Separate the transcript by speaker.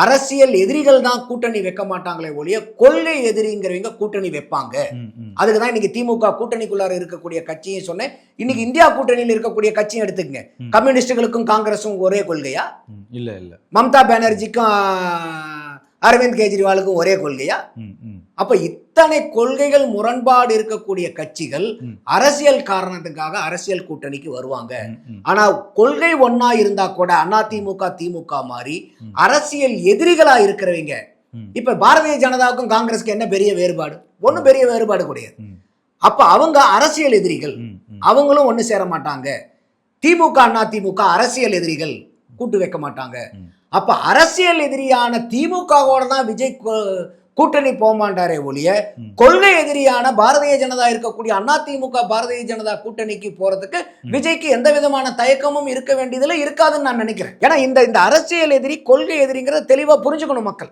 Speaker 1: அரசியல் எதிரிகள் தான் கூட்டணி வைக்க மாட்டாங்களே ஒழிய கொள்கை எதிரிங்கிறவங்க கூட்டணி வைப்பாங்க. அதுக்குதான் இன்னைக்கு திமுக கூட்டணிக்குள்ளார இருக்கக்கூடிய கட்சியும் சொன்னேன். இன்னைக்கு இந்தியா கூட்டணியில் இருக்கக்கூடிய கட்சியும் எடுத்துக்கங்க. கம்யூனிஸ்டுகளுக்கும் காங்கிரஸும் ஒரே கொள்கையா? இல்ல இல்ல. மம்தா பானர்ஜிக்கும் அரவிந்த் கெஜ்ரிவாலுக்கும் ஒரே கொள்கையா? அப்ப இத்தனை கொள்கைகள் முரண்பாடு இருக்கக்கூடிய கட்சிகள் அரசியல் காரணத்துக்காக அரசியல் கூட்டணிக்கு வருவாங்க. ஆனா கொள்கை ஒன்னா இருந்தா கூட அதிமுக திமுக மாதிரி அரசியல் எதிரிகளா இருக்கிறவங்க, இப்ப பாரதிய ஜனதாவுக்கும் காங்கிரஸுக்கு என்ன பெரிய வேறுபாடு? ஒன்னும் பெரிய வேறுபாடு கிடையாது. அப்ப அவங்க அரசியல் எதிரிகள், அவங்களும் ஒண்ணு சேர மாட்டாங்க. திமுக அதிமுக அரசியல் எதிரிகள், கூட்டு வைக்க மாட்டாங்க. அப்ப அரசியல் எதிரியான திமுகவோட தான் விஜய் கூட்டணி போமாண்டாரே ஒழிய கொள்கை எதிரியான பாரதிய ஜனதா இருக்கக்கூடிய அதிமுக பாரதிய ஜனதா கூட்டணிக்கு போறதுக்கு விஜய்க்கு எந்த விதமான தயக்கமும் இருக்க வேண்டியதுல இருக்காதுன்னு நான் நினைக்கிறேன். ஏன்னா இந்த அரசியல் எதிரி கொள்கை எதிரிங்கிறத தெளிவா புரிஞ்சுக்கணும் மக்கள்.